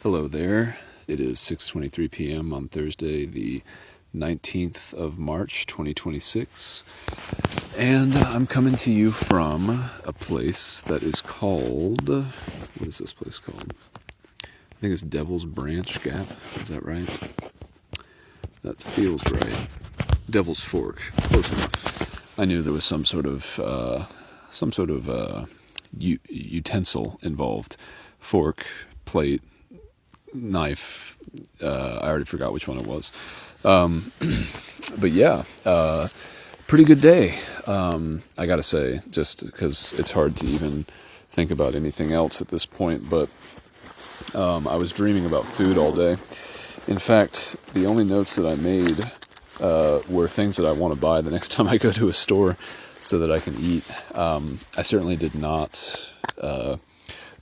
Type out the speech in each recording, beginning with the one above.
Hello there. It is 6:23 p.m. on Thursday, the 19th of March, 2026. And I'm coming to you from a place that is called... What is this place called? I think it's Devil's Branch Gap. Is that right? That feels right. Devil's Fork. Close enough. I knew there was some sort of utensil involved. Fork, plate, knife. I already forgot which one it was. But yeah, pretty good day. I gotta say, just because it's hard to even think about anything else at this point. But I was dreaming about food all day. In fact, the only notes that I made were things that I want to buy the next time I go to a store so that I can eat. I certainly didn't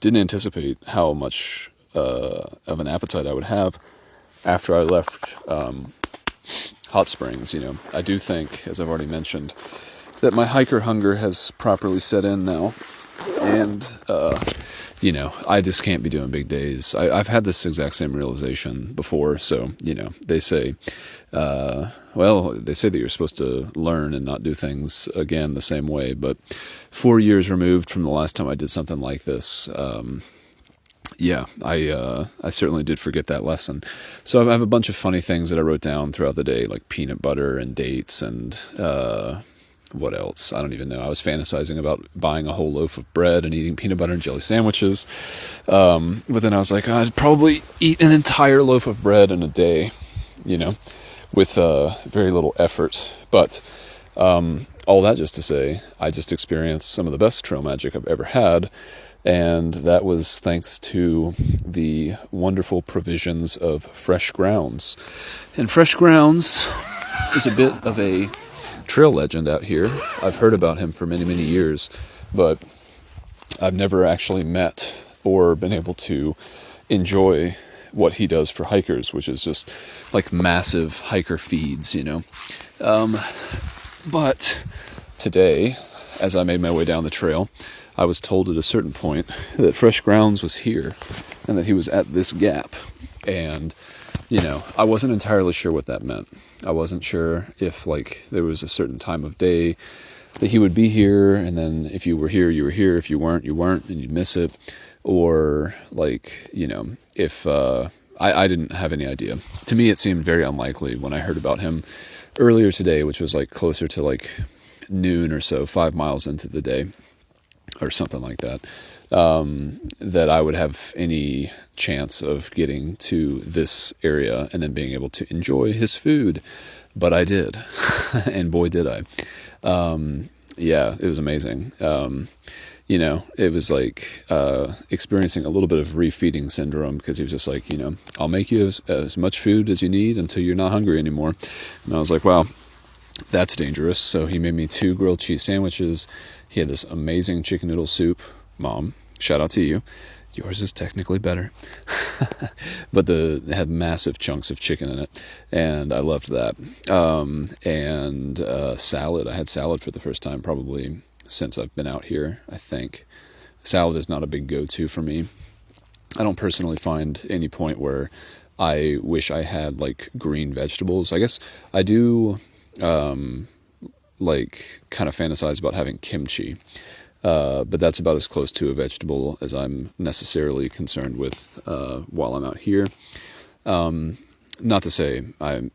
anticipate how much of an appetite I would have after I left Hot Springs. I do think, as I've already mentioned, that my hiker hunger has properly set in now, and I just can't be doing big days. I've had this exact same realization before. So they say that you're supposed to learn and not do things again the same way, but 4 years removed from the last time I did something like this, I certainly did forget that lesson. So I have a bunch of funny things that I wrote down throughout the day, like peanut butter and dates and what else? I don't even know. I was fantasizing about buying a whole loaf of bread and eating peanut butter and jelly sandwiches. But then I was like, I'd probably eat an entire loaf of bread in a day, with very little effort. But all that just to say, I just experienced some of the best trail magic I've ever had. And that was thanks to the wonderful provisions of Fresh Grounds. And Fresh Grounds is a bit of a trail legend out here. I've heard about him for many, many years, but I've never actually met or been able to enjoy what he does for hikers, which is just like massive hiker feeds, But today, as I made my way down the trail, I was told at a certain point that Fresh Grounds was here and that he was at this gap. And, I wasn't entirely sure what that meant. I wasn't sure if, there was a certain time of day that he would be here, and then if you were here, you were here. If you weren't, you weren't, and you'd miss it. Or, if... I didn't have any idea. To me, it seemed very unlikely when I heard about him earlier today, which was, closer to, noon or so, 5 miles into the day, or something like that, that I would have any chance of getting to this area and then being able to enjoy his food. But I did, and boy did I. It was amazing. It was like experiencing a little bit of refeeding syndrome, because he was just like, I'll make you as much food as you need until you're not hungry anymore. And I was like, wow, that's dangerous. So he made me 2 grilled cheese sandwiches. He had this amazing chicken noodle soup. Mom, shout out to you. Yours is technically better. But it had massive chunks of chicken in it, and I loved that. And salad. I had salad for the first time probably since I've been out here, I think. Salad is not a big go-to for me. I don't personally find any point where I wish I had, green vegetables. I guess I do... kind of fantasize about having kimchi. But that's about as close to a vegetable as I'm necessarily concerned with while I'm out here. Not to say I,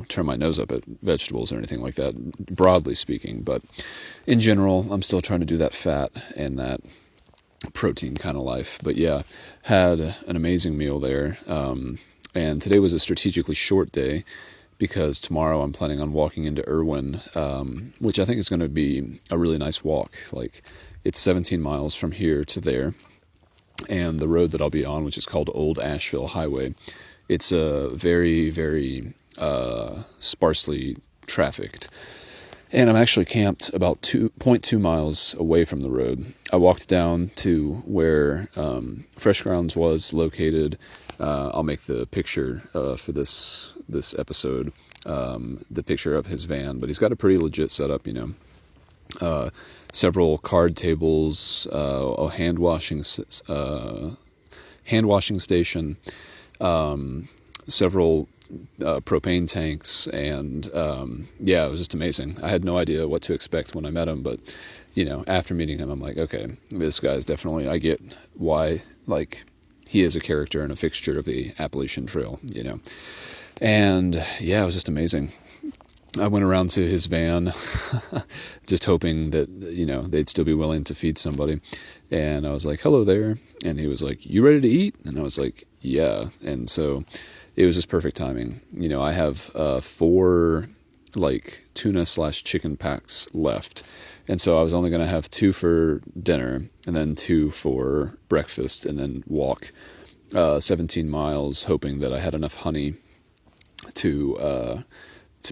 turn my nose up at vegetables or anything like that, broadly speaking. But in general, I'm still trying to do that fat and that protein kind of life. But yeah, had an amazing meal there. And today was a strategically short day, because tomorrow I'm planning on walking into Irwin, which I think is going to be a really nice walk. It's 17 miles from here to there, and the road that I'll be on, which is called Old Asheville Highway, it's very, very sparsely trafficked. And I'm actually camped about 2.2 miles away from the road. I walked down to where Fresh Grounds was located. I'll make the picture for this episode, the picture of his van, but he's got a pretty legit setup, several card tables, a hand washing hand washing station, several propane tanks, and yeah, it was just amazing. I had no idea what to expect when I met him, but after meeting him, I'm like, okay, this guy's definitely, I get why, like, he is a character and a fixture of the Appalachian Trail, and yeah, it was just amazing. I went around to his van just hoping that, they'd still be willing to feed somebody. And I was like, hello there. And he was like, you ready to eat? And I was like, yeah. And so it was just perfect timing. I have 4 like tuna/chicken packs left. And so I was only going to have 2 for dinner and then 2 for breakfast and then walk 17 miles hoping that I had enough honey to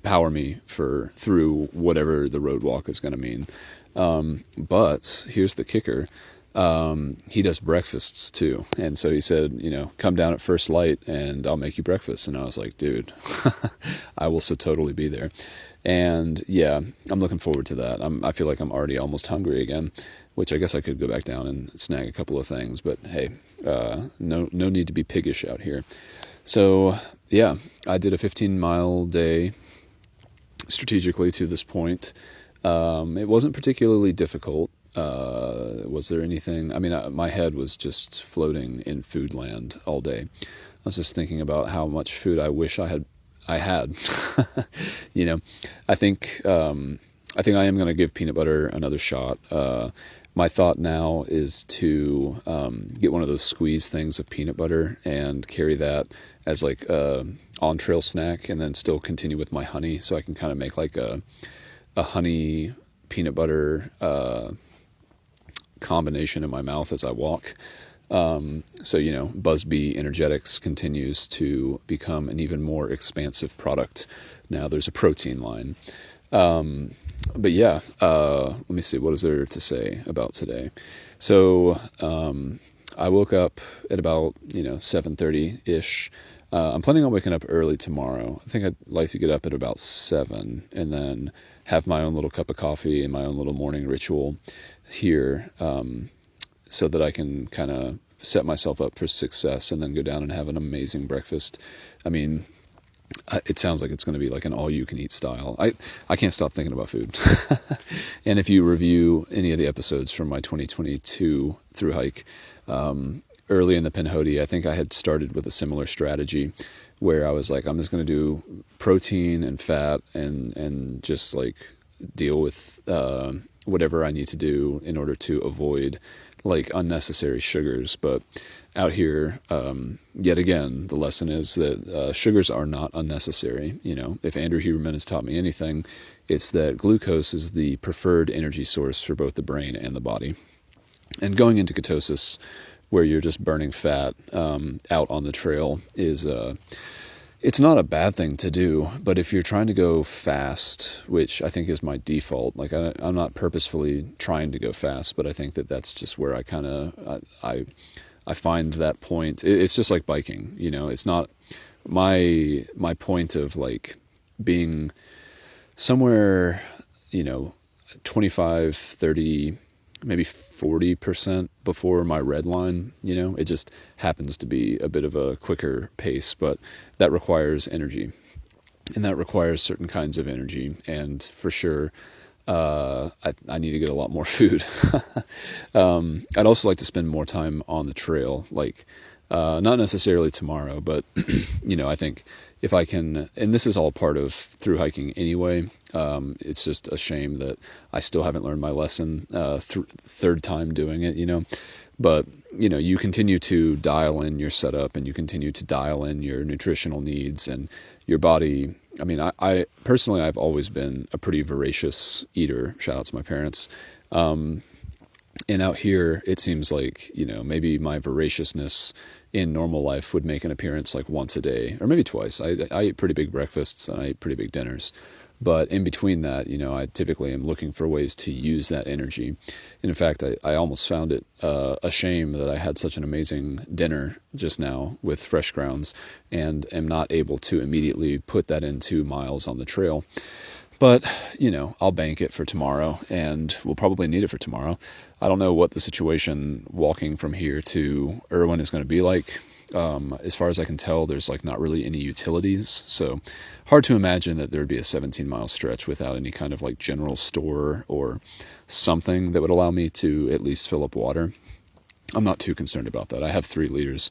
power me through whatever the road walk is going to mean. But here's the kicker. He does breakfasts too. And so he said, come down at first light and I'll make you breakfast. And I was like, dude, I will so totally be there. And yeah, I'm looking forward to that. I feel like I'm already almost hungry again, which I guess I could go back down and snag a couple of things, but hey, no need to be piggish out here. So yeah, I did a 15-mile day strategically to this point. It wasn't particularly difficult. Was there anything? I mean, my head was just floating in food land all day. I was just thinking about how much food I wish I had. I think I am going to give peanut butter another shot. My thought now is to get one of those squeeze things of peanut butter and carry that as like a on-trail snack, and then still continue with my honey, so I can kind of make like a honey peanut butter combination in my mouth as I walk. So Busby Energetics continues to become an even more expansive product. Now there's a protein line. But yeah, let me see, what is there to say about today? So I woke up at about 7:30-ish. I'm planning on waking up early tomorrow. I think I'd like to get up at about 7 and then have my own little cup of coffee and my own little morning ritual here, so that I can kind of set myself up for success and then go down and have an amazing breakfast. I mean, it sounds like it's going to be like an all-you-can-eat style. I can't stop thinking about food. And if you review any of the episodes from my 2022 thru hike, early in the Pinhoti, I think I had started with a similar strategy where I was like, I'm just going to do protein and fat and just like deal with whatever I need to do in order to avoid like unnecessary sugars. But out here, yet again, the lesson is that sugars are not unnecessary. If Andrew Huberman has taught me anything, it's that glucose is the preferred energy source for both the brain and the body. And going into ketosis, where you're just burning fat out on the trail, is it's not a bad thing to do. But if you're trying to go fast, which I think is my default, like I'm not purposefully trying to go fast, but I think that's just where I kind of I find that point. It's just like biking, it's not my point of like being somewhere, 25, 30, maybe 40% before my red line. It just happens to be a bit of a quicker pace, but that requires energy, and that requires certain kinds of energy. And for sure, I need to get a lot more food. I'd also like to spend more time on the trail, like not necessarily tomorrow, but I think if I can, and this is all part of thru hiking anyway. It's just a shame that I still haven't learned my lesson third time doing it, But, you continue to dial in your setup, and you continue to dial in your nutritional needs and your body. I mean, I personally, I've always been a pretty voracious eater. Shout out to my parents. And out here, it seems like, maybe my voraciousness in normal life would make an appearance like once a day, or maybe twice. I eat pretty big breakfasts and I eat pretty big dinners. But in between that, I typically am looking for ways to use that energy. And in fact, I almost found it a shame that I had such an amazing dinner just now with fresh grounds and am not able to immediately put that into miles on the trail. But, I'll bank it for tomorrow, and we'll probably need it for tomorrow. I don't know what the situation walking from here to Irwin is going to be like. As far as I can tell, there's not really any utilities, so hard to imagine that there would be a 17-mile stretch without any kind of general store or something that would allow me to at least fill up water. I'm not too concerned about that. I have 3 liters,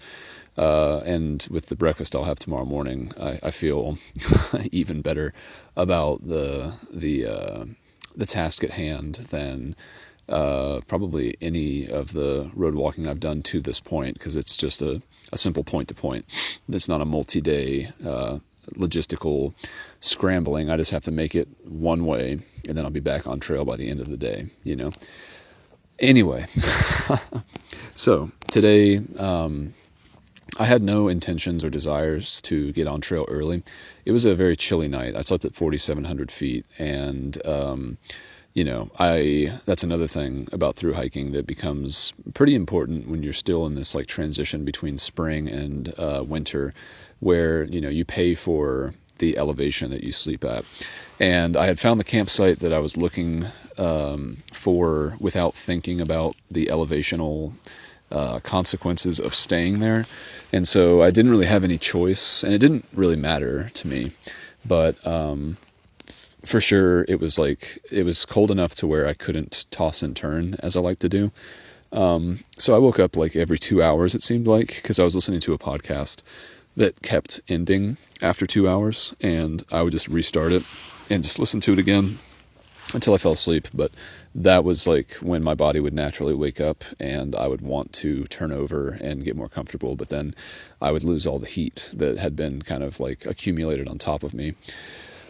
and with the breakfast I'll have tomorrow morning, I feel even better about the task at hand than probably any of the road walking I've done to this point, because it's just a simple point-to-point. It's not a multi-day logistical scrambling. I just have to make it one way, and then I'll be back on trail by the end of the day, Anyway, so today I had no intentions or desires to get on trail early. It was a very chilly night. I slept at 4,700 feet, and that's another thing about through hiking that becomes pretty important when you're still in this transition between spring and winter, where you pay for the elevation that you sleep at. And I had found the campsite that I was looking for without thinking about the elevational consequences of staying there. And so I didn't really have any choice, and it didn't really matter to me. But for sure, it was cold enough to where I couldn't toss and turn as I like to do. So I woke up every 2 hours, it seemed like, because I was listening to a podcast that kept ending after 2 hours, and I would just restart it and just listen to it again until I fell asleep. But that was when my body would naturally wake up, and I would want to turn over and get more comfortable, but then I would lose all the heat that had been kind of accumulated on top of me.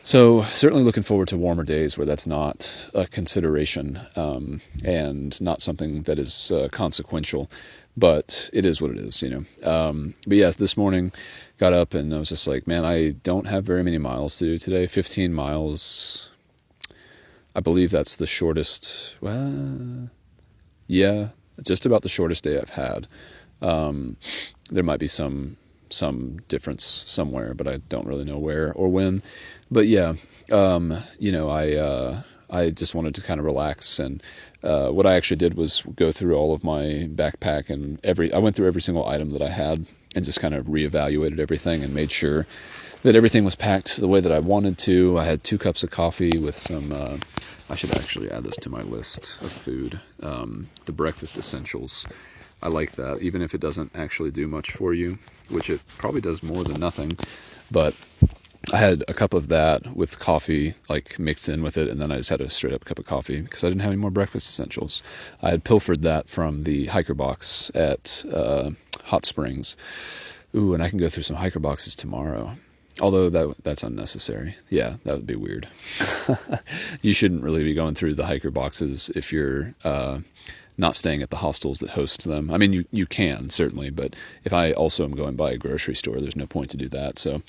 So certainly looking forward to warmer days where that's not a consideration, and not something that is consequential, but it is what it is, But yeah, this morning got up and I was just man, I don't have very many miles to do today. 15 miles, I believe that's the shortest, yeah, just about the shortest day I've had. There might be some difference somewhere, but I don't really know where or when. But yeah, I just wanted to kind of relax, and what I actually did was go through all of my backpack, and I went through every single item that I had and just kind of reevaluated everything and made sure that everything was packed the way that I wanted to. I had 2 cups of coffee with some, I should actually add this to my list of food, the breakfast essentials. I like that, even if it doesn't actually do much for you, which it probably does more than nothing. But I had a cup of that with coffee mixed in with it, and then I just had a straight up cup of coffee because I didn't have any more breakfast essentials. I had pilfered that from the hiker box at Hot Springs. Ooh, and I can go through some hiker boxes tomorrow. Although that's unnecessary. Yeah, that would be weird. You shouldn't really be going through the hiker boxes if you're not staying at the hostels that host them. I mean, you can, certainly, but if I also am going by a grocery store, there's no point to do that. So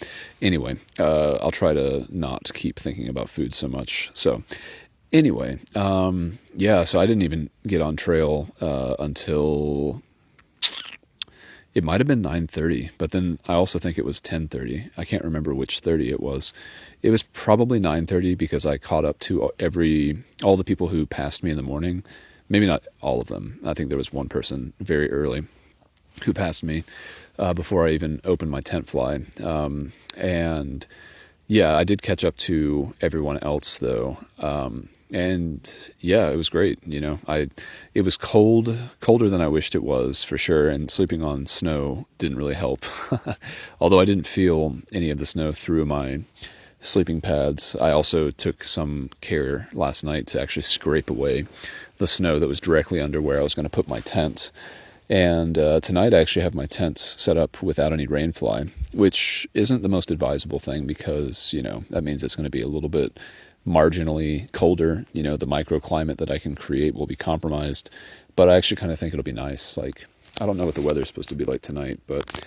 anyway, I'll try to not keep thinking about food so much. So anyway, yeah, so I didn't even get on trail until it might have been 9:30, but then I also think it was 10:30. I can't remember which 30 it was. It was probably 9:30 because I caught up to all the people who passed me in the morning. Maybe not all of them. I think there was one person very early who passed me before I even opened my tent fly. And yeah, I did catch up to everyone else though. And yeah, it was great. It was colder than I wished it was for sure. And sleeping on snow didn't really help. Although I didn't feel any of the snow through my sleeping pads. I also took some care last night to actually scrape away the snow that was directly under where I was going to put my tent. And tonight I actually have my tent set up without any rainfly, which isn't the most advisable thing because, that means it's going to be a little bit marginally colder. The microclimate that I can create will be compromised. But I actually kind of think it'll be nice. I don't know what the weather's supposed to be like tonight, but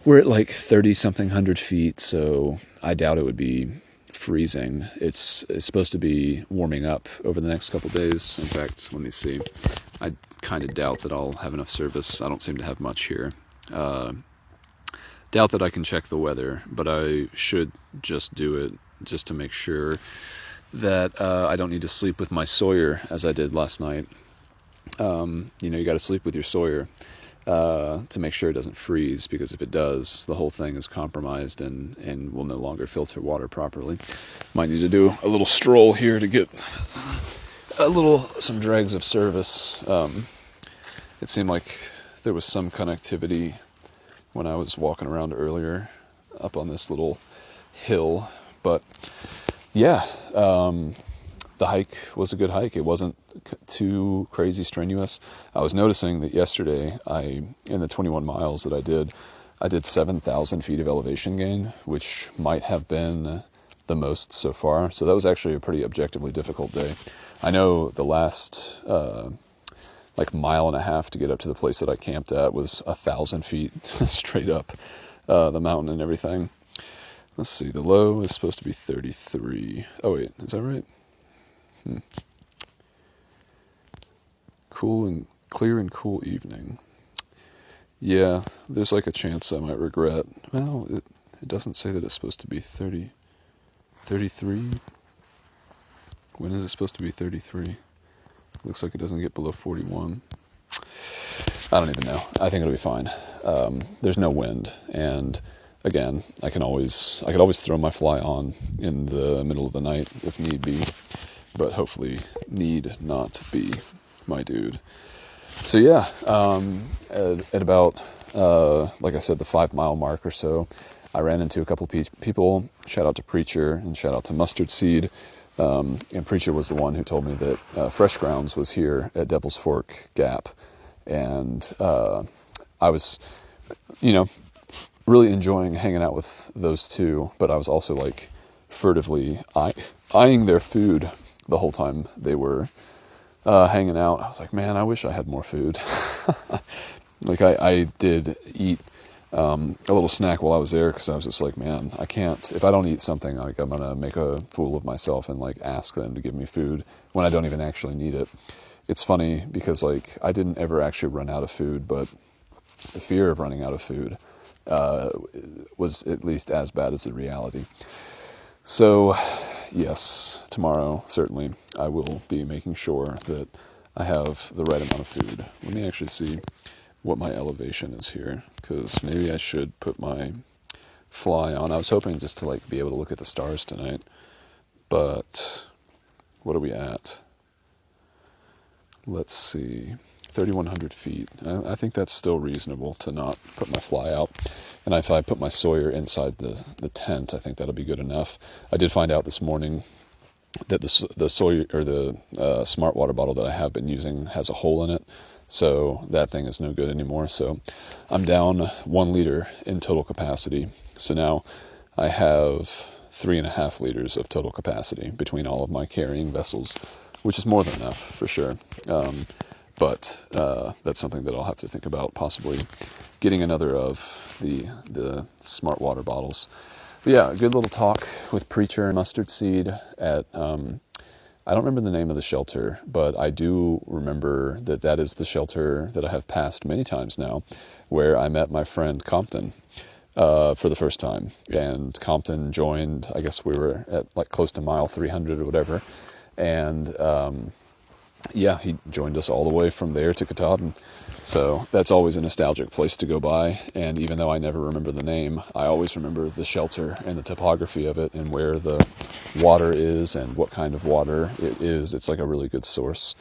we're at 30-something hundred feet, so I doubt it would be freezing. It's supposed to be warming up over the next couple days. In fact, let me see. I kind of doubt that I'll have enough service. I don't seem to have much here. Doubt that I can check the weather, but I should just do it just to make sure that I don't need to sleep with my Sawyer as I did last night. You got to sleep with your Sawyer to make sure it doesn't freeze, because if it does, the whole thing is compromised and will no longer filter water properly. Might need to do a little stroll here to get some dregs of service. It seemed like there was some connectivity when I was walking around earlier up on this little hill, but yeah, the hike was a good hike. It wasn't too crazy strenuous. I was noticing that yesterday, in the 21 miles that I did 7,000 feet of elevation gain, which might have been the most so far. So that was actually a pretty objectively difficult day. I know the last mile and a half to get up to the place that I camped at was 1,000 feet straight up the mountain and everything. Let's see, the low is supposed to be 33. Oh wait, is that right? Clear and cool evening. Yeah, there's like a chance I might regret. Well, it doesn't say that it's supposed to be 33. When is it supposed to be 33? Looks like it doesn't get below 41. I don't even know. I think it'll be fine. There's no wind, and again, I could always throw my fly on in the middle of the night if need be, but hopefully need not be, my dude. So yeah, at about like I said, the 5 mile mark or so, I ran into a couple people. Shout out to Preacher and shout out to Mustard Seed. And Preacher was the one who told me that Fresh Grounds was here at Devil's Fork Gap, and I was, really enjoying hanging out with those two, but I was also like furtively eyeing their food the whole time they were hanging out. I was like, man, I wish I had more food. Like I did eat a little snack while I was there, because I was just like, man, I can't, if I don't eat something, like I'm gonna make a fool of myself and like ask them to give me food when I don't even actually need it. It's funny because like I didn't ever actually run out of food, but the fear of running out of food was at least as bad as the reality. So yes, tomorrow certainly I will be making sure that I have the right amount of food. Let me actually see what my elevation is here, because maybe I should put my fly on. I was hoping just to like be able to look at the stars tonight, but what are we at? Let's see, 3,100 feet. I think that's still reasonable to not put my fly out. And if I put my Sawyer inside the tent, I think that'll be good enough. I did find out this morning that the Sawyer, or the smart water bottle that I have been using, has a hole in it. So that thing is no good anymore. So I'm down 1 liter in total capacity. So now I have 3.5 liters of total capacity between all of my carrying vessels, which is more than enough for sure. But that's something that I'll have to think about, possibly getting another of the smart water bottles. But yeah, a good little talk with Preacher and Mustard Seed at, I don't remember the name of the shelter, but I do remember that is the shelter that I have passed many times now, where I met my friend Compton for the first time. And Compton joined, I guess we were at like close to mile 300 or whatever. And yeah, he joined us all the way from there to Katahdin. So that's always a nostalgic place to go by. And even though I never remember the name, I always remember the shelter and the topography of it and where the water is and what kind of water it is. It's like a really good source.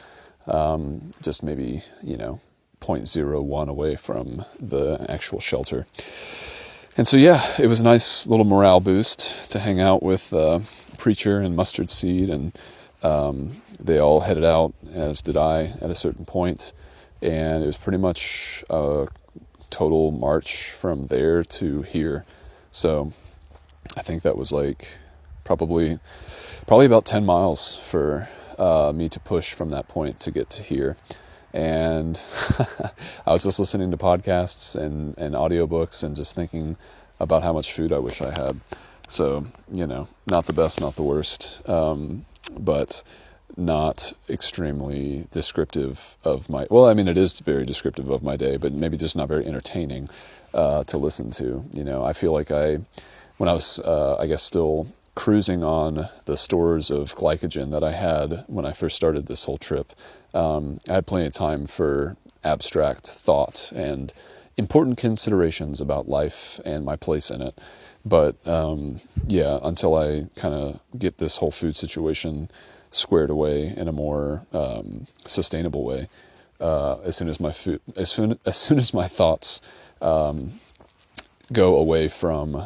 Just maybe, 0.01 away from the actual shelter. And so, yeah, it was a nice little morale boost to hang out with Preacher and Mustard Seed, and they all headed out, as did I, at a certain point. And it was pretty much a total march from there to here. So I think that was like probably about 10 miles for me to push from that point to get to here. And I was just listening to podcasts and audiobooks and just thinking about how much food I wish I had. So, not the best, not the worst, but not extremely descriptive of my, well, I mean, it is very descriptive of my day, but maybe just not very entertaining to listen to. I feel like when I was, I guess, still cruising on the stores of glycogen that I had when I first started this whole trip. I had plenty of time for abstract thought and important considerations about life and my place in it. But yeah, until I kind of get this whole food situation squared away in a more sustainable way, as soon as my thoughts go away from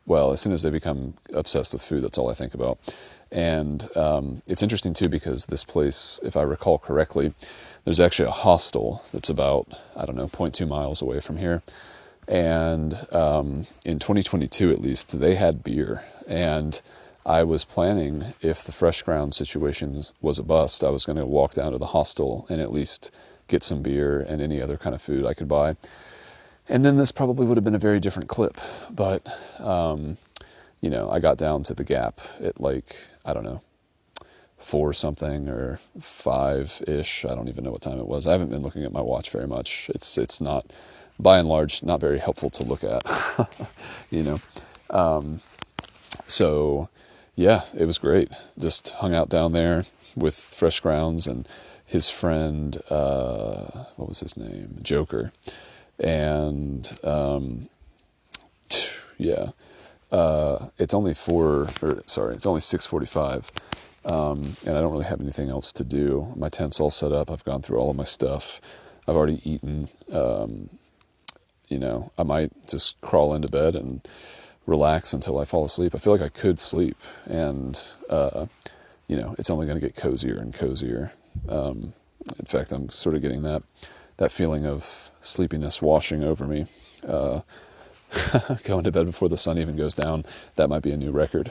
as soon as they become obsessed with food, that's all I think about. And it's interesting too, because this place, if I recall correctly, there's actually a hostel that's about, I don't know, 0.2 miles away from here. And in 2022, at least, they had beer. And I was planning, if the fresh ground situation was a bust, I was going to walk down to the hostel and at least get some beer and any other kind of food I could buy. And then this probably would have been a very different clip. But, I got down to the Gap at I don't know, 4 something or 5-ish. I don't even know what time it was. I haven't been looking at my watch very much. It's not, by and large, not very helpful to look at, So, yeah, it was great. Just hung out down there with Fresh Grounds and his friend, what was his name? Joker. And, yeah, it's only 6:45. And I don't really have anything else to do. My tent's all set up. I've gone through all of my stuff. I've already eaten. I might just crawl into bed and relax until I fall asleep. I feel like I could sleep, and it's only going to get cozier and cozier. In fact, I'm sort of getting that feeling of sleepiness washing over me. Going to bed before the sun even goes down, that might be a new record.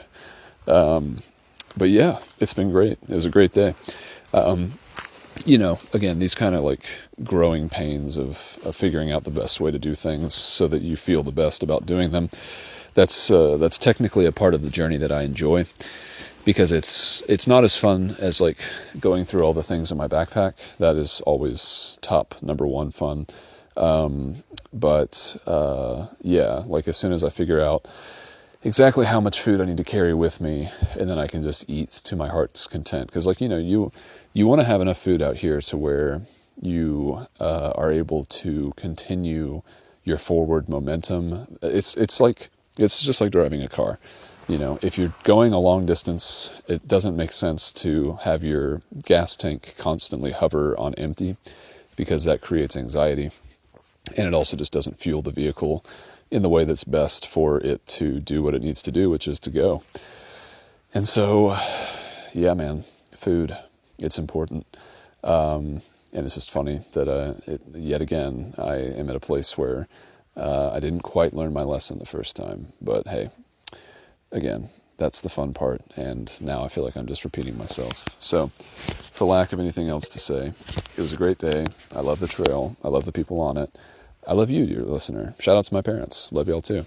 But yeah, it's been great. It was a great day. Again, these kind of growing pains of figuring out the best way to do things so that you feel the best about doing them. That's technically a part of the journey that I enjoy, because it's not as fun as going through all the things in my backpack. That is always top number one fun. But as soon as I figure out exactly how much food I need to carry with me, and then I can just eat to my heart's content. Because you want to have enough food out here to where you are able to continue your forward momentum. It's just like driving a car. If you're going a long distance, it doesn't make sense to have your gas tank constantly hover on empty, because that creates anxiety. And it also just doesn't fuel the vehicle in the way that's best for it to do what it needs to do, which is to go. And so, yeah, man, food, it's important. And it's just funny that yet again, I am at a place where I didn't quite learn my lesson the first time. But hey, again, that's the fun part. And now I feel like I'm just repeating myself. So, for lack of anything else to say, it was a great day. I love the trail. I love the people on it. I love you, dear listener. Shout out to my parents. Love y'all too.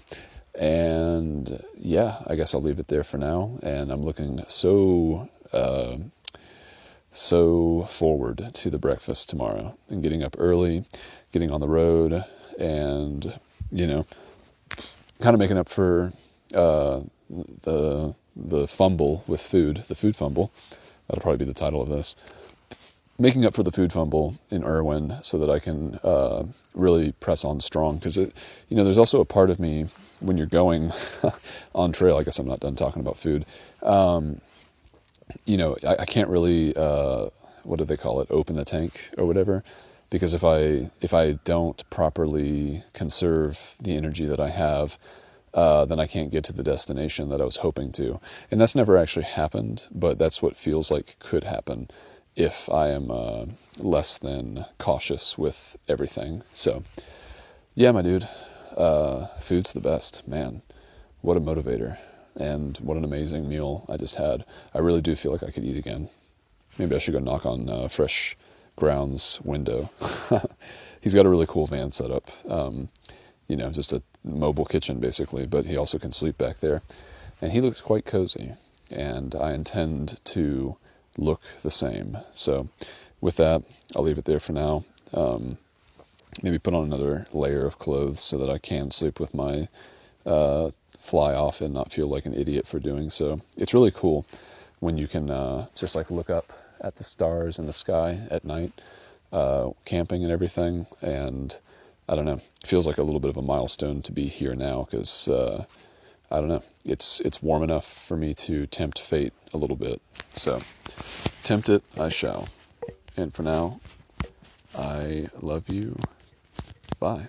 And yeah, I guess I'll leave it there for now. And I'm looking so forward to the breakfast tomorrow, and getting up early, getting on the road, and, kind of making up for the fumble with food, the food fumble. That'll probably be the title of this. Making up for the food fumble in Irwin so that I can really press on strong. Because, there's also a part of me when you're going on trail, I guess I'm not done talking about food. I can't really, what do they call it? Open the tank or whatever. Because if I don't properly conserve the energy that I have, then I can't get to the destination that I was hoping to. And that's never actually happened, but that's what feels like could happen if I am less than cautious with everything. So, yeah, my dude, food's the best. Man, what a motivator, and what an amazing meal I just had. I really do feel like I could eat again. Maybe I should go knock on Fresh Ground's window. He's got a really cool van set up, just a mobile kitchen basically, but he also can sleep back there. And he looks quite cozy, and I intend to look the same. So with that, I'll leave it there for now. Maybe put on another layer of clothes so that I can sleep with my fly off and not feel like an idiot for doing so. It's really cool when you can just like look up at the stars in the sky at night, camping and everything. And I don't know, it feels like a little bit of a milestone to be here now, because I don't know, it's warm enough for me to tempt fate a little bit. So tempt it I shall. And for now, I love you. Bye.